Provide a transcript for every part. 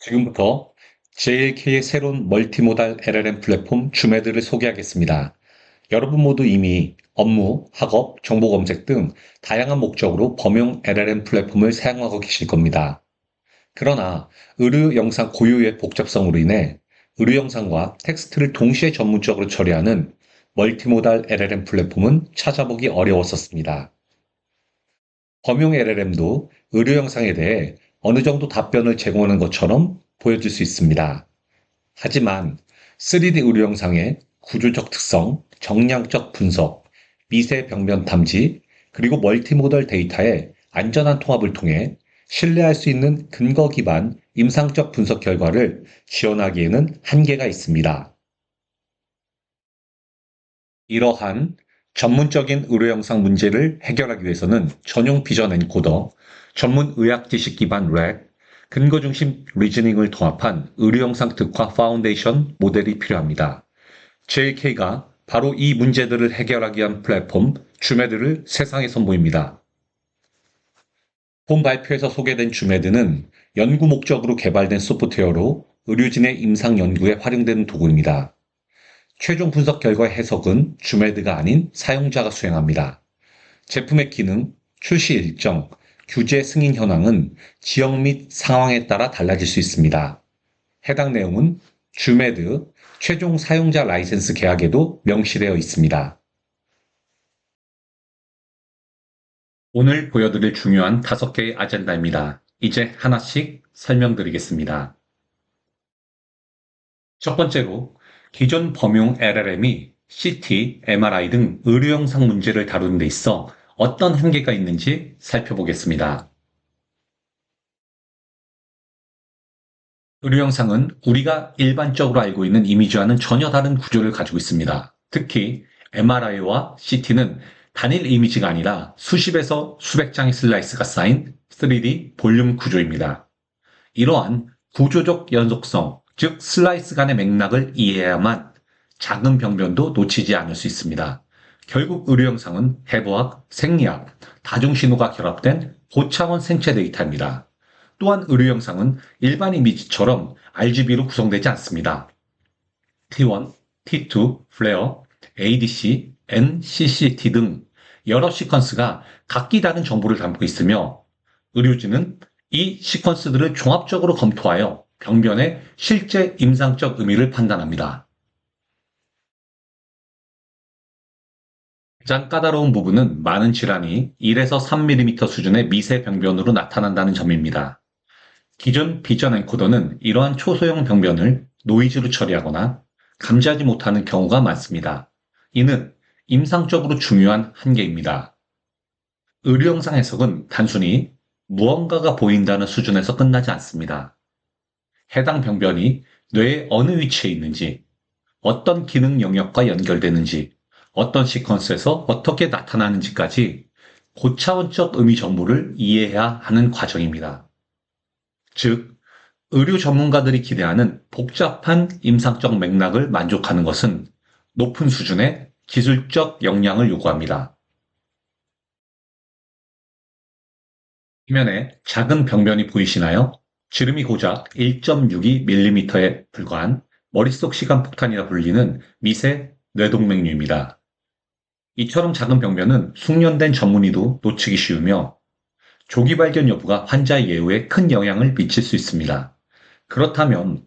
지금부터 JLK의 새로운 멀티모달 LLM 플랫폼 주메드를 소개하겠습니다. 여러분 모두 이미 업무, 학업, 정보 검색 등 다양한 목적으로 범용 LLM 플랫폼을 사용하고 계실 겁니다. 그러나 의료 영상 고유의 복잡성으로 인해 의료 영상과 텍스트를 동시에 전문적으로 처리하는 멀티모달 LLM 플랫폼은 찾아보기 어려웠었습니다. 범용 LLM도 의료 영상에 대해 어느 정도 답변을 제공하는 것처럼 보여질 수 있습니다. 하지만 3D 의료 영상의 구조적 특성, 정량적 분석, 미세 병변 탐지, 그리고 멀티모달 데이터의 안전한 통합을 통해 신뢰할 수 있는 근거 기반 임상적 분석 결과를 지원하기에는 한계가 있습니다. 이러한 전문적인 의료 영상 문제를 해결하기 위해서는 전용 비전 엔코더, 전문 의학 지식 기반 렉, 근거 중심 리즈닝을 통합한 의료 영상 특화 파운데이션 모델이 필요합니다. JLK가 바로 이 문제들을 해결하기 위한 플랫폼 주메드를 세상에 선보입니다. 본 발표에서 소개된 주메드는 연구 목적으로 개발된 소프트웨어로 의료진의 임상 연구에 활용되는 도구입니다. 최종 분석 결과 해석은 주메드가 아닌 사용자가 수행합니다. 제품의 기능, 출시 일정, 규제 승인 현황은 지역 및 상황에 따라 달라질 수 있습니다. 해당 내용은 주메드 최종 사용자 라이센스 계약에도 명시되어 있습니다. 오늘 보여드릴 중요한 5개의 아젠다입니다. 이제 하나씩 설명드리겠습니다. 첫 번째로 기존 범용 LLM이 CT, MRI 등 의료 영상 문제를 다루는 데 있어 어떤 한계가 있는지 살펴보겠습니다. 의료 영상은 우리가 일반적으로 알고 있는 이미지와는 전혀 다른 구조를 가지고 있습니다. 특히 MRI와 CT는 단일 이미지가 아니라 수십에서 수백 장의 슬라이스가 쌓인 3D 볼륨 구조입니다. 이러한 구조적 연속성, 즉 슬라이스 간의 맥락을 이해해야만 작은 병변도 놓치지 않을 수 있습니다. 결국 의료 영상은 해부학, 생리학, 다중신호가 결합된 고차원 생체 데이터입니다. 또한 의료 영상은 일반 이미지처럼 RGB로 구성되지 않습니다. T1, T2, 플레어, ADC, NCCT 등 여러 시퀀스가 각기 다른 정보를 담고 있으며 의료진은 이 시퀀스들을 종합적으로 검토하여 병변의 실제 임상적 의미를 판단합니다. 가장 까다로운 부분은 많은 질환이 1에서 3mm 수준의 미세 병변으로 나타난다는 점입니다. 기존 비전 엔코더는 이러한 초소형 병변을 노이즈로 처리하거나 감지하지 못하는 경우가 많습니다. 이는 임상적으로 중요한 한계입니다. 의료 영상 해석은 단순히 무언가가 보인다는 수준에서 끝나지 않습니다. 해당 병변이 뇌의 어느 위치에 있는지, 어떤 기능 영역과 연결되는지, 어떤 시퀀스에서 어떻게 나타나는지까지 고차원적 의미 정보를 이해해야 하는 과정입니다. 즉, 의료 전문가들이 기대하는 복잡한 임상적 맥락을 만족하는 것은 높은 수준의 기술적 역량을 요구합니다. 화면에 작은 병변이 보이시나요? 지름이 고작 1.62mm에 불과한 머릿속 시간폭탄이라 불리는 미세 뇌동맥류입니다. 이처럼 작은 병변은 숙련된 전문의도 놓치기 쉬우며 조기 발견 여부가 환자의 예후에 큰 영향을 미칠 수 있습니다. 그렇다면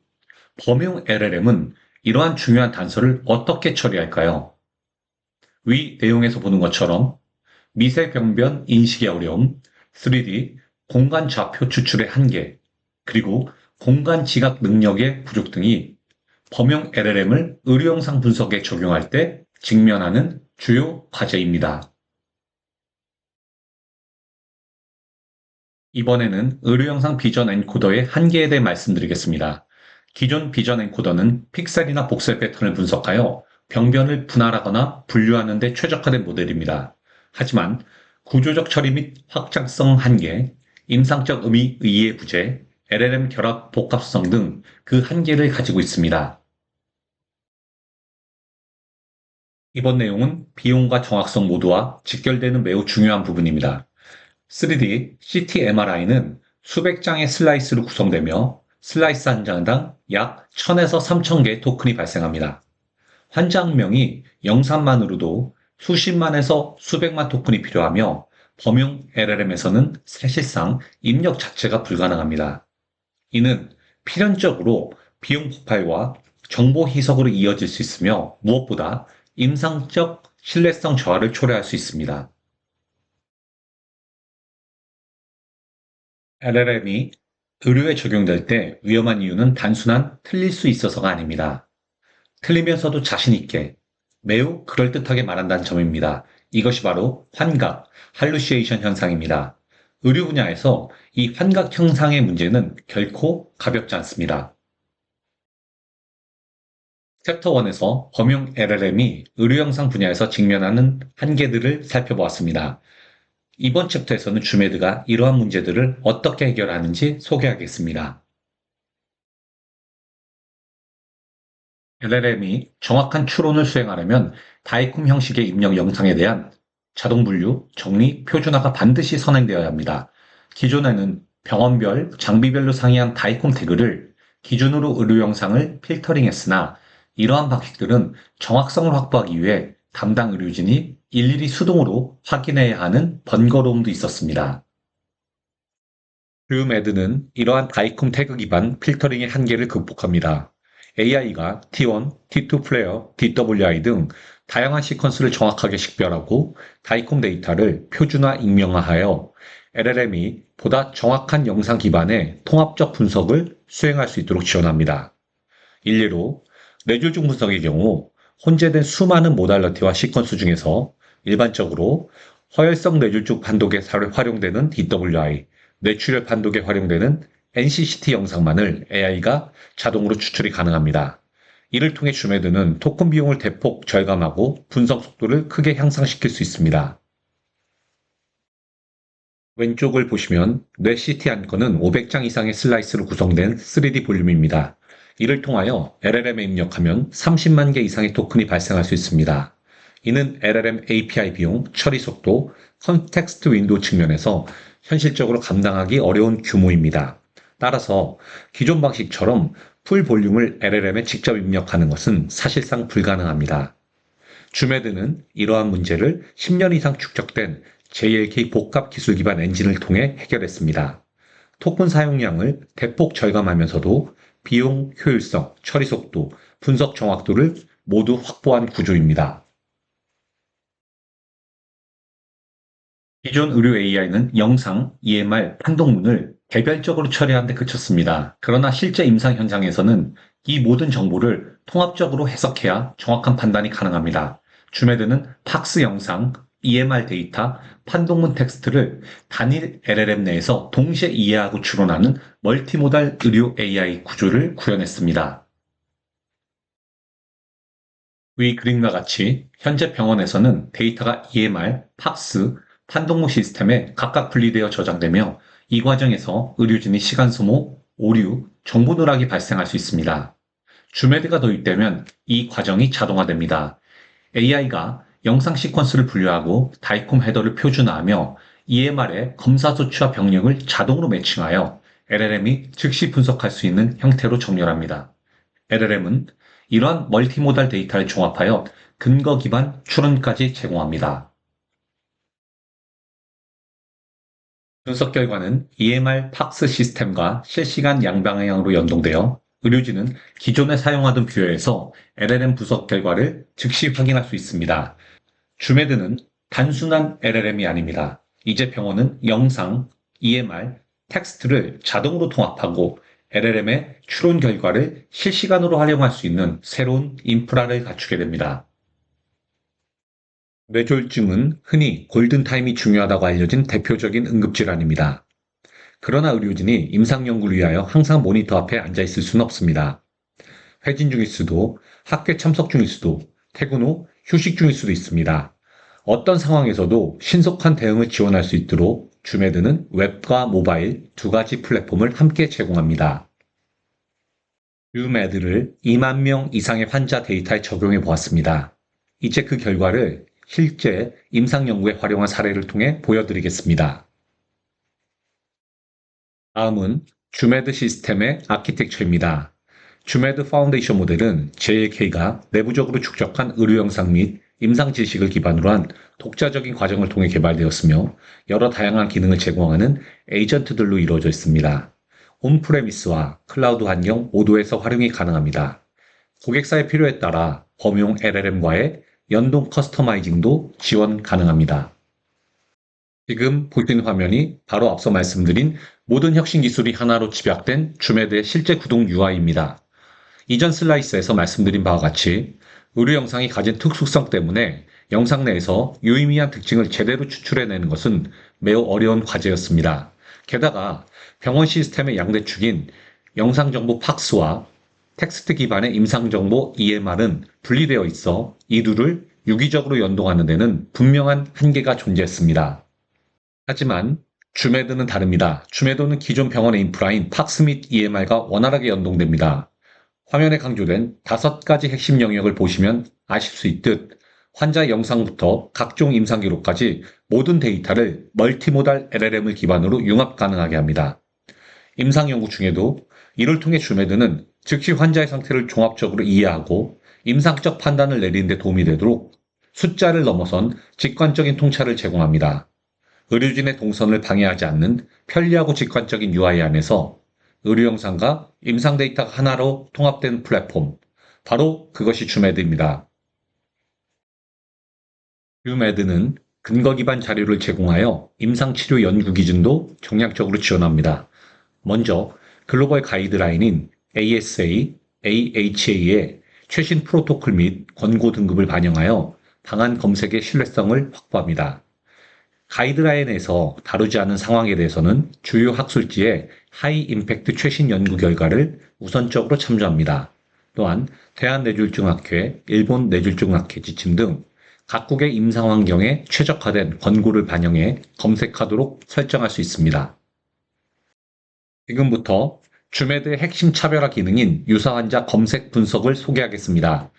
범용 LLM은 이러한 중요한 단서를 어떻게 처리할까요? 위 내용에서 보는 것처럼 미세 병변 인식의 어려움, 3D, 공간 좌표 추출의 한계, 그리고 공간 지각 능력의 부족 등이 범용 LLM을 의료 영상 분석에 적용할 때 직면하는 주요 과제입니다. 이번에는 의료 영상 비전 엔코더의 한계에 대해 말씀드리겠습니다. 기존 비전 엔코더는 픽셀이나 복셀 패턴을 분석하여 병변을 분할하거나 분류하는 데 최적화된 모델입니다. 하지만 구조적 처리 및 확장성 한계, 임상적 의미 이해 부재, LLM 결합 복합성 등 그 한계를 가지고 있습니다. 이번 내용은 비용과 정확성 모두와 직결되는 매우 중요한 부분입니다. 3D, CT, MRI는 수백 장의 슬라이스로 구성되며 슬라이스 한 장당 약 1000에서 3000개의 토큰이 발생합니다. 환자 한 명이 영상만으로도 수십만에서 수백만 토큰이 필요하며 범용 LLM에서는 사실상 입력 자체가 불가능합니다. 이는 필연적으로 비용 폭발과 정보 희석으로 이어질 수 있으며 무엇보다 임상적 신뢰성 저하를 초래할 수 있습니다. LLM이 의료에 적용될 때 위험한 이유는 단순한 틀릴 수 있어서가 아닙니다. 틀리면서도 자신 있게 매우 그럴듯하게 말한다는 점입니다. 이것이 바로 환각, 할루시에이션 현상입니다. 의료 분야에서 이 환각 현상의 문제는 결코 가볍지 않습니다. 챕터 1에서 범용 LLM이 의료 영상 분야에서 직면하는 한계들을 살펴보았습니다. 이번 챕터에서는 주메드가 이러한 문제들을 어떻게 해결하는지 소개하겠습니다. LLM이 정확한 추론을 수행하려면 다이콤 형식의 입력 영상에 대한 자동 분류, 정리, 표준화가 반드시 선행되어야 합니다. 기존에는 병원별, 장비별로 상이한 다이콤 태그를 기준으로 의료 영상을 필터링했으나 이러한 방식들은 정확성을 확보하기 위해 담당 의료진이 일일이 수동으로 확인해야 하는 번거로움도 있었습니다. 뷰매드는 이러한 다이콤 태그 기반 필터링의 한계를 극복합니다. AI가 T1, T2 플레이어, DWI 등 다양한 시퀀스를 정확하게 식별하고 다이콤 데이터를 표준화 익명화하여 LLM이 보다 정확한 영상 기반의 통합적 분석을 수행할 수 있도록 지원합니다. 일례로 뇌졸중 분석의 경우 혼재된 수많은 모달러티와 시퀀스 중에서 일반적으로 허혈성 뇌졸중 판독에 활용되는 DWI, 뇌출혈 판독에 활용되는 NCCT 영상만을 AI가 자동으로 추출이 가능합니다. 이를 통해 주메드는 토큰 비용을 대폭 절감하고 분석 속도를 크게 향상시킬 수 있습니다. 왼쪽을 보시면 뇌 CT 한 건은 500장 이상의 슬라이스로 구성된 3D 볼륨입니다. 이를 통하여 LLM에 입력하면 30만 개 이상의 토큰이 발생할 수 있습니다. 이는 LLM API 비용, 처리 속도, 컨텍스트 윈도우 측면에서 현실적으로 감당하기 어려운 규모입니다. 따라서 기존 방식처럼 풀 볼륨을 LLM에 직접 입력하는 것은 사실상 불가능합니다. 주메드는 이러한 문제를 10년 이상 축적된 JLK 복합 기술 기반 엔진을 통해 해결했습니다. 토큰 사용량을 대폭 절감하면서도 비용, 효율성, 처리 속도, 분석 정확도를 모두 확보한 구조입니다. 기존 의료 AI는 영상, EMR, 판독문을 개별적으로 처리하는 데 그쳤습니다. 그러나 실제 임상 현장에서는 이 모든 정보를 통합적으로 해석해야 정확한 판단이 가능합니다. 주메드는 팍스 영상, EMR 데이터, 판독문 텍스트를 단일 LLM 내에서 동시에 이해하고 추론하는 멀티모달 의료 AI 구조를 구현했습니다. 위 그림과 같이 현재 병원에서는 데이터가 EMR, 팍스, 판독문 시스템에 각각 분리되어 저장되며 이 과정에서 의료진이 시간 소모, 오류, 정보 누락이 발생할 수 있습니다. 주메드가 도입되면 이 과정이 자동화됩니다. AI가 영상 시퀀스를 분류하고 다이콤 헤더를 표준화하며 EMR의 검사 조치와 병력을 자동으로 매칭하여 LLM이 즉시 분석할 수 있는 형태로 정렬합니다. LLM은 이러한 멀티모달 데이터를 종합하여 근거 기반 추론까지 제공합니다. 분석 결과는 EMR 팍스 시스템과 실시간 양방향으로 연동되어 의료진은 기존에 사용하던 뷰어에서 LLM 분석 결과를 즉시 확인할 수 있습니다. 주메드는 단순한 LLM이 아닙니다. 이제 병원은 영상, EMR, 텍스트를 자동으로 통합하고 LLM의 추론 결과를 실시간으로 활용할 수 있는 새로운 인프라를 갖추게 됩니다. 뇌졸중은 흔히 골든타임이 중요하다고 알려진 대표적인 응급질환입니다. 그러나 의료진이 임상 연구를 위하여 항상 모니터 앞에 앉아 있을 수는 없습니다. 회진 중일 수도, 학회 참석 중일 수도, 퇴근 후 휴식 중일 수도 있습니다. 어떤 상황에서도 신속한 대응을 지원할 수 있도록 주메드는 웹과 모바일 두 가지 플랫폼을 함께 제공합니다. 주메드를 2만 명 이상의 환자 데이터에 적용해 보았습니다. 이제 그 결과를 실제 임상 연구에 활용한 사례를 통해 보여드리겠습니다. 다음은 주메드 시스템의 아키텍처입니다. 주메드 파운데이션 모델은 JLK가 내부적으로 축적한 의료 영상 및 임상 지식을 기반으로 한 독자적인 과정을 통해 개발되었으며 여러 다양한 기능을 제공하는 에이전트들로 이루어져 있습니다. 온프레미스와 클라우드 환경 모두에서 활용이 가능합니다. 고객사의 필요에 따라 범용 LLM과의 연동 커스터마이징도 지원 가능합니다. 지금 보시는 화면이 바로 앞서 말씀드린 모든 혁신 기술이 하나로 집약된 주메드의 실제 구동 UI입니다. 이전 슬라이스에서 말씀드린 바와 같이 의료 영상이 가진 특수성 때문에 영상 내에서 유의미한 특징을 제대로 추출해내는 것은 매우 어려운 과제였습니다. 게다가 병원 시스템의 양대축인 영상정보 팍스와 텍스트 기반의 임상정보 EMR은 분리되어 있어 이 둘을 유기적으로 연동하는 데는 분명한 한계가 존재했습니다. 하지만 주메드는 다릅니다. 주메도는 기존 병원의 인프라인 팍스 및 EMR과 원활하게 연동됩니다. 화면에 강조된 5가지 핵심 영역을 보시면 아실 수 있듯 환자의 영상부터 각종 임상 기록까지 모든 데이터를 멀티모달 LLM을 기반으로 융합 가능하게 합니다. 임상 연구 중에도 이를 통해 주메드는 즉시 환자의 상태를 종합적으로 이해하고 임상적 판단을 내리는 데 도움이 되도록 숫자를 넘어선 직관적인 통찰을 제공합니다. 의료진의 동선을 방해하지 않는 편리하고 직관적인 UI 안에서 의료 영상과 임상 데이터가 하나로 통합된 플랫폼, 바로 그것이 주메드입니다. 주메드는 근거 기반 자료를 제공하여 임상 치료 연구 기준도 정량적으로 지원합니다. 먼저 글로벌 가이드라인인 ASA, AHA의 최신 프로토콜 및 권고 등급을 반영하여 방안 검색의 신뢰성을 확보합니다. 가이드라인에서 다루지 않은 상황에 대해서는 주요 학술지의 하이 임팩트 최신 연구 결과를 우선적으로 참조합니다. 또한 대한뇌졸중학회, 일본 뇌졸중학회 지침 등 각국의 임상 환경에 최적화된 권고를 반영해 검색하도록 설정할 수 있습니다. 지금부터 주메드의 핵심 차별화 기능인 유사환자 검색 분석을 소개하겠습니다.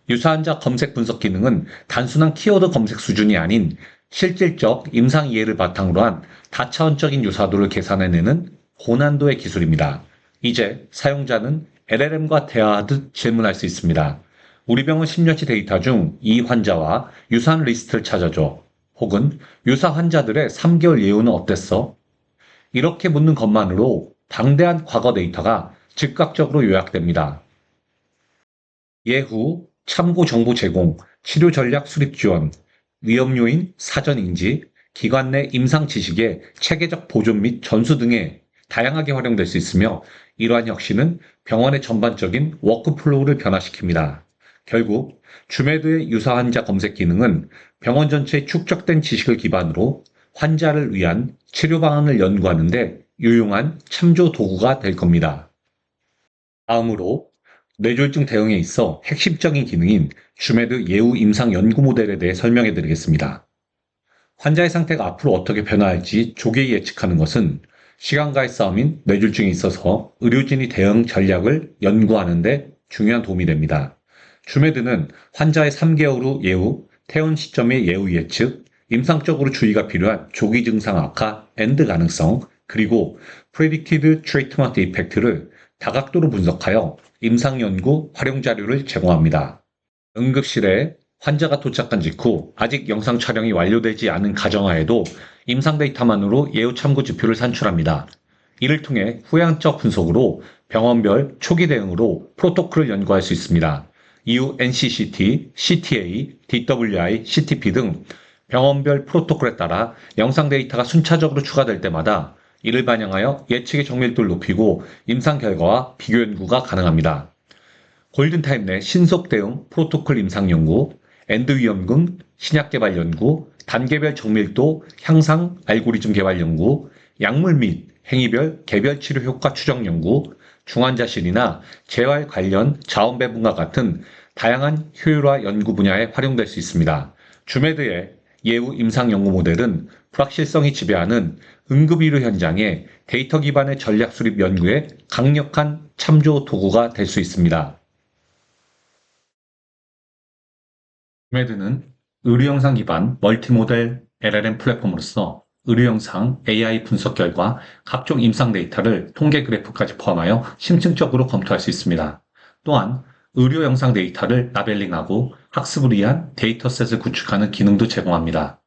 유사환자 검색 분석 기능은 단순한 키워드 검색 수준이 아닌 실질적 임상 이해를 바탕으로 한 다차원적인 유사도를 계산해내는 고난도의 기술입니다. 이제 사용자는 LLM과 대화하듯 질문할 수 있습니다. 우리 병원 10년치 데이터 중 이 환자와 유사한 리스트를 찾아줘. 혹은 유사 환자들의 3개월 예후는 어땠어? 이렇게 묻는 것만으로 방대한 과거 데이터가 즉각적으로 요약됩니다. 예후, 참고 정보 제공, 치료 전략 수립 지원, 위험 요인 사전 인지, 기관 내 임상 지식의 체계적 보존 및 전수 등에 다양하게 활용될 수 있으며 이러한 혁신은 병원의 전반적인 워크플로우를 변화시킵니다. 결국 주메드의 유사 환자 검색 기능은 병원 전체의 축적된 지식을 기반으로 환자를 위한 치료 방안을 연구하는 데 유용한 참조 도구가 될 겁니다. 다음으로 뇌졸중 대응에 있어 핵심적인 기능인 주메드 예후 임상 연구 모델에 대해 설명해 드리겠습니다. 환자의 상태가 앞으로 어떻게 변화할지 조기 예측하는 것은 시간과의 싸움인 뇌졸중에 있어서 의료진이 대응 전략을 연구하는 데 중요한 도움이 됩니다. 주메드는 환자의 3개월 후 예후, 퇴원 시점의 예후 예측, 임상적으로 주의가 필요한 조기 증상 악화, 엔드 가능성, 그리고 Predicted Treatment Effect를 다각도로 분석하여 임상연구 활용 자료를 제공합니다. 응급실에 환자가 도착한 직후 아직 영상 촬영이 완료되지 않은 가정하에도 임상 데이터만으로 예후 참고 지표를 산출합니다. 이를 통해 후향적 분석으로 병원별 초기 대응으로 프로토콜을 연구할 수 있습니다. 이후 NCCT, CTA, DWI, CTP 등 병원별 프로토콜에 따라 영상 데이터가 순차적으로 추가될 때마다 이를 반영하여 예측의 정밀도를 높이고 임상 결과와 비교 연구가 가능합니다. 골든타임 내 신속 대응 프로토콜 임상 연구, 엔드 위험군 신약 개발 연구, 단계별 정밀도 향상 알고리즘 개발 연구, 약물 및 행위별 개별 치료 효과 추정 연구, 중환자실이나 재활 관련 자원 배분과 같은 다양한 효율화 연구 분야에 활용될 수 있습니다. 주메드의 예후 임상 연구 모델은 불확실성이 지배하는 응급의료 현장의 데이터 기반의 전략 수립 연구에 강력한 참조 도구가 될 수 있습니다. 주메드는 의료 영상 기반 멀티모델 LLM 플랫폼으로서 의료 영상, AI 분석 결과, 각종 임상 데이터를 통계 그래프까지 포함하여 심층적으로 검토할 수 있습니다. 또한 의료 영상 데이터를 라벨링하고 학습을 위한 데이터셋을 구축하는 기능도 제공합니다.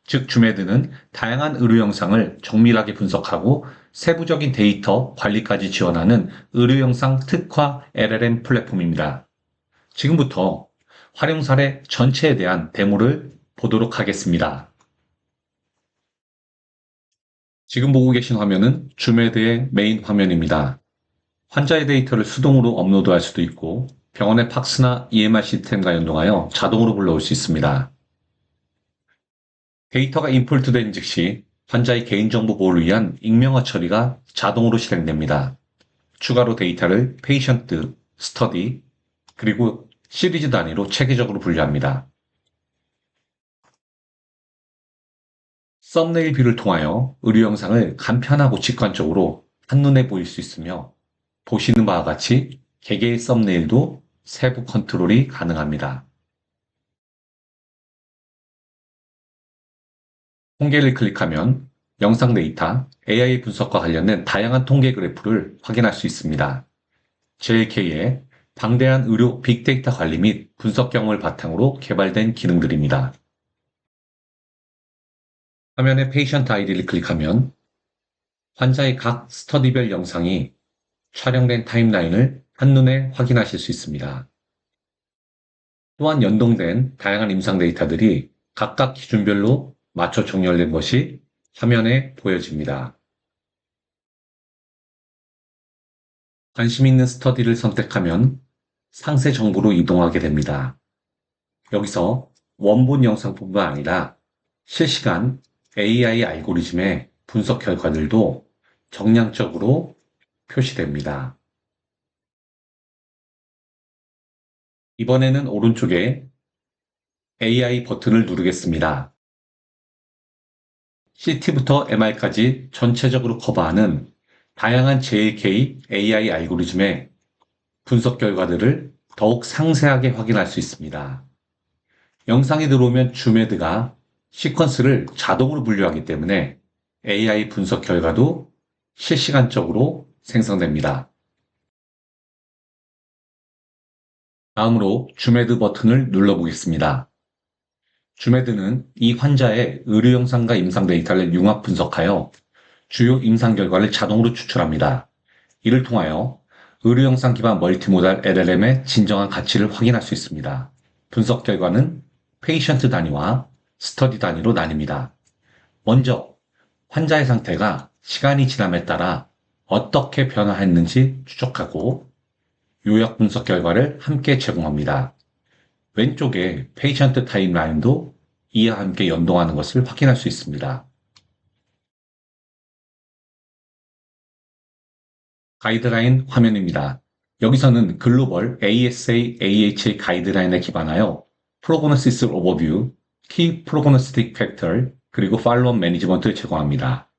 즉, 주메드는 다양한 의료 영상을 정밀하게 분석하고 세부적인 데이터 관리까지 지원하는 의료 영상 특화 LLM 플랫폼입니다. 지금부터 활용 사례 전체에 대한 데모를 보도록 하겠습니다. 지금 보고 계신 화면은 주메드의 메인 화면입니다. 환자의 데이터를 수동으로 업로드할 수도 있고 병원의 팍스나 EMR 시스템과 연동하여 자동으로 불러올 수 있습니다. 데이터가 인풋된 즉시 환자의 개인정보 보호를 위한 익명화 처리가 자동으로 실행됩니다. 추가로 데이터를 페이션트, 스터디, 그리고 시리즈 단위로 체계적으로 분류합니다. 썸네일 뷰를 통하여 의료 영상을 간편하고 직관적으로 한눈에 보일 수 있으며 보시는 바와 같이 개개의 썸네일도 세부 컨트롤이 가능합니다. 통계를 클릭하면 영상 데이터, AI 분석과 관련된 다양한 통계 그래프를 확인할 수 있습니다. JLK의 방대한 의료 빅데이터 관리 및 분석 경험을 바탕으로 개발된 기능들입니다. 화면의 페이션트 아이디를 클릭하면 환자의 각 스터디별 영상이 촬영된 타임라인을 한눈에 확인하실 수 있습니다. 또한 연동된 다양한 임상 데이터들이 각각 기준별로 맞춰 정렬된 것이 화면에 보여집니다. 관심 있는 스터디를 선택하면 상세 정보로 이동하게 됩니다. 여기서 원본 영상뿐만 아니라 실시간 AI 알고리즘의 분석 결과들도 정량적으로 표시됩니다. 이번에는 오른쪽에 AI 버튼을 누르겠습니다. CT부터 MR까지 전체적으로 커버하는 다양한 JK AI 알고리즘의 분석 결과들을 더욱 상세하게 확인할 수 있습니다. 영상이 들어오면 주메드가 시퀀스를 자동으로 분류하기 때문에 AI 분석 결과도 실시간적으로 생성됩니다. 다음으로 주메드 버튼을 눌러보겠습니다. 주메드는 이 환자의 의료 영상과 임상 데이터를 융합 분석하여 주요 임상 결과를 자동으로 추출합니다. 이를 통하여 의료 영상 기반 멀티모달 LLM의 진정한 가치를 확인할 수 있습니다. 분석 결과는 페이션트 단위와 스터디 단위로 나뉩니다. 먼저 환자의 상태가 시간이 지남에 따라 어떻게 변화했는지 추적하고 요약 분석 결과를 함께 제공합니다. 왼쪽에 페이션트 타임라인도 이와 함께 연동하는 것을 확인할 수 있습니다. 가이드라인 화면입니다. 여기서는 글로벌 ASA, AHA 가이드라인에 기반하여 프로그노시스 오버뷰, 키 프로그노스틱 팩터, 그리고 팔로업 매니지먼트를 제공합니다.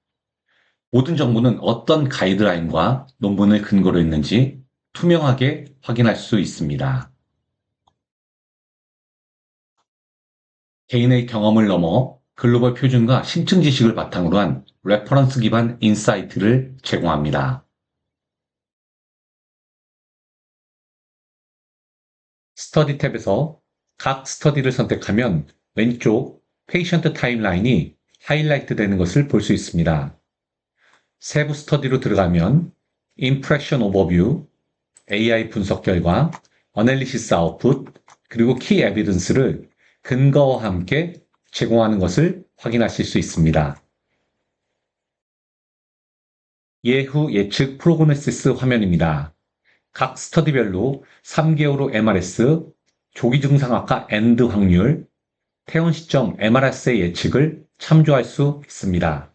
모든 정보는 어떤 가이드라인과 논문을 근거로 했는지 투명하게 확인할 수 있습니다. 개인의 경험을 넘어 글로벌 표준과 심층 지식을 바탕으로 한 레퍼런스 기반 인사이트를 제공합니다. 스터디 탭에서 각 스터디를 선택하면 왼쪽 페이션트 타임라인이 하이라이트 되는 것을 볼 수 있습니다. 세부 스터디로 들어가면 임프레션 오버뷰, AI 분석 결과, 어널리시스 아웃풋, 그리고 키 에비던스를 근거와 함께 제공하는 것을 확인하실 수 있습니다. 예후 예측 프로그노시스 화면입니다. 각 스터디별로 3개월 후 MRS, 조기 증상 악화 엔드 확률, 퇴원 시점 MRS의 예측을 참조할 수 있습니다.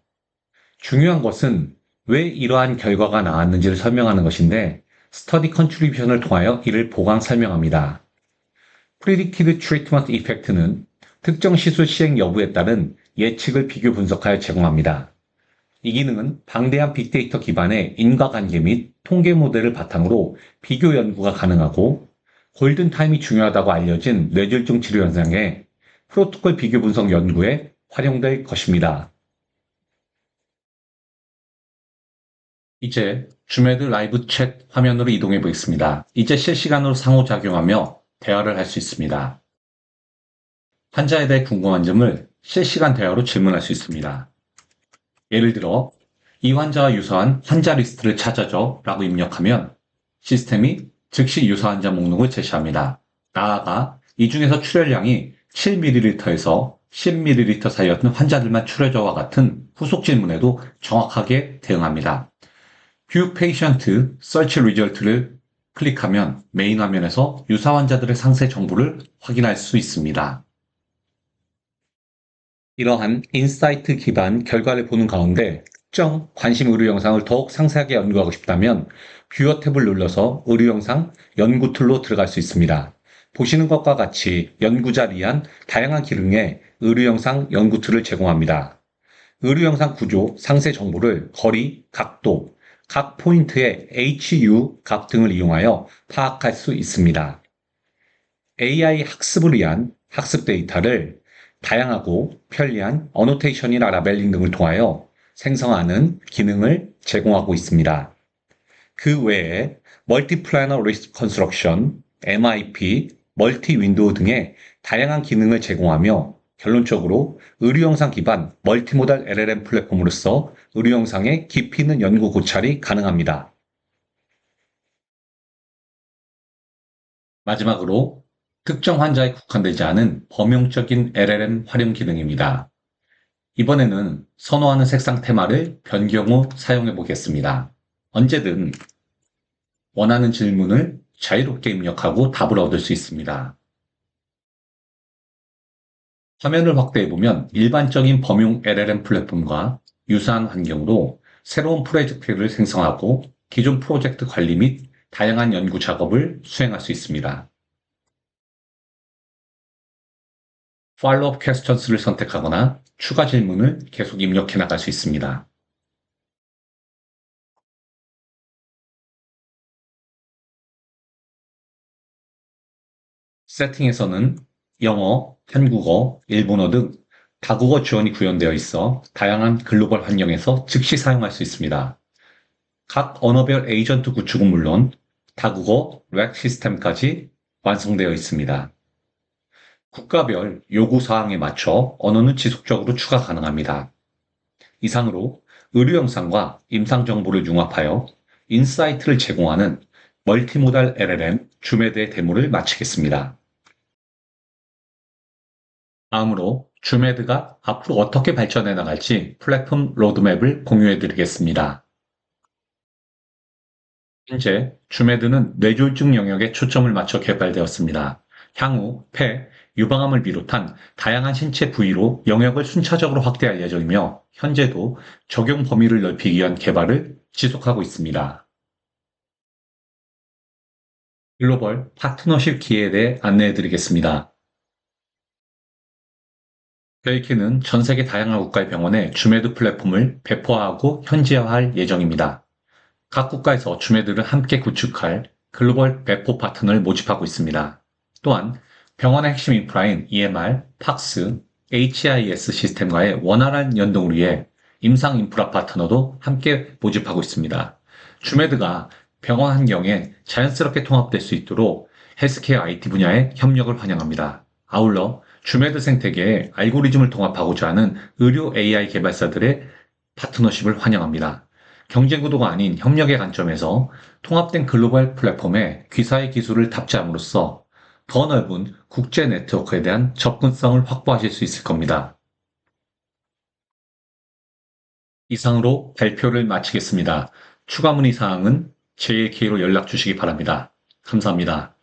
중요한 것은 왜 이러한 결과가 나왔는지를 설명하는 것인데 스터디 컨트리뷰션을 통하여 이를 보강 설명합니다. Predicted Treatment Effect는 특정 시술 시행 여부에 따른 예측을 비교 분석하여 제공합니다. 이 기능은 방대한 빅데이터 기반의 인과관계 및 통계 모델을 바탕으로 비교 연구가 가능하고 골든타임이 중요하다고 알려진 뇌졸중 치료 현상의 프로토콜 비교 분석 연구에 활용될 것입니다. 이제 주메드 라이브 챗 화면으로 이동해 보겠습니다. 이제 실시간으로 상호작용하며 대화를 할 수 있습니다. 환자에 대해 궁금한 점을 실시간 대화로 질문할 수 있습니다. 예를 들어, 이 환자와 유사한 환자 리스트를 찾아줘 라고 입력하면 시스템이 즉시 유사 환자 목록을 제시합니다. 나아가 이 중에서 출혈량이 7ml에서 10ml 사이였던 환자들만 추려져와 같은 후속 질문에도 정확하게 대응합니다. View Patient Search Result를 클릭하면 메인 화면에서 유사 환자들의 상세 정보를 확인할 수 있습니다. 이러한 인사이트 기반 결과를 보는 가운데 특정 관심 의료 영상을 더욱 상세하게 연구하고 싶다면 뷰어 탭을 눌러서 의료 영상 연구 툴로 들어갈 수 있습니다. 보시는 것과 같이 연구자 위한 다양한 기능의 의료 영상 연구 툴을 제공합니다. 의료 영상 구조, 상세 정보를 거리, 각도, 각 포인트의 HU 값 등을 이용하여 파악할 수 있습니다. AI 학습을 위한 학습 데이터를 다양하고 편리한 어노테이션이나 라벨링 등을 통하여 생성하는 기능을 제공하고 있습니다. 그 외에 멀티플래너 리스크 컨스트럭션, MIP, 멀티 윈도우 등의 다양한 기능을 제공하며 결론적으로 의료 영상 기반 멀티모달 LLM 플랫폼으로서 의료 영상의 깊이 있는 연구 고찰이 가능합니다. 마지막으로 특정 환자에 국한되지 않은 범용적인 LLM 활용 기능입니다. 이번에는 선호하는 색상 테마를 변경 후 사용해 보겠습니다. 언제든 원하는 질문을 자유롭게 입력하고 답을 얻을 수 있습니다. 화면을 확대해 보면 일반적인 범용 LLM 플랫폼과 유사한 환경으로 새로운 프로젝트를 생성하고 기존 프로젝트 관리 및 다양한 연구 작업을 수행할 수 있습니다. 팔로우업 퀘스천스를 선택하거나 추가 질문을 계속 입력해 나갈 수 있습니다. 세팅에서는 영어, 한국어, 일본어 등 다국어 지원이 구현되어 있어 다양한 글로벌 환경에서 즉시 사용할 수 있습니다. 각 언어별 에이전트 구축은 물론 다국어 렉 시스템까지 완성되어 있습니다. 국가별 요구 사항에 맞춰 언어는 지속적으로 추가 가능합니다. 이상으로 의료 영상과 임상 정보를 융합하여 인사이트를 제공하는 멀티모달 LLM 줌에드의 데모를 마치겠습니다. 다음으로 줌에드가 앞으로 어떻게 발전해 나갈지 플랫폼 로드맵을 공유해 드리겠습니다. 현재 줌에드는 뇌졸중 영역에 초점을 맞춰 개발되었습니다. 향후 폐, 유방암을 비롯한 다양한 신체 부위로 영역을 순차적으로 확대할 예정이며 현재도 적용 범위를 넓히기 위한 개발을 지속하고 있습니다. 글로벌 파트너십 기회에 대해 안내해 드리겠습니다. 벨키는 전 세계 다양한 국가의 병원에 줌에드 플랫폼을 배포하고 현지화할 예정입니다. 각 국가에서 주메드를 함께 구축할 글로벌 배포 파트너를 모집하고 있습니다. 또한 병원의 핵심 인프라인 EMR, 팍스, HIS 시스템과의 원활한 연동을 위해 임상 인프라 파트너도 함께 모집하고 있습니다. 주메드가 병원 환경에 자연스럽게 통합될 수 있도록 헬스케어 IT 분야의 협력을 환영합니다. 아울러 주메드 생태계에 알고리즘을 통합하고자 하는 의료 AI 개발사들의 파트너십을 환영합니다. 경쟁 구도가 아닌 협력의 관점에서 통합된 글로벌 플랫폼에 귀사의 기술을 탑재함으로써 더 넓은 국제 네트워크에 대한 접근성을 확보하실 수 있을 겁니다. 이상으로 발표를 마치겠습니다. 추가 문의 사항은 제 기회로 연락 주시기 바랍니다. 감사합니다.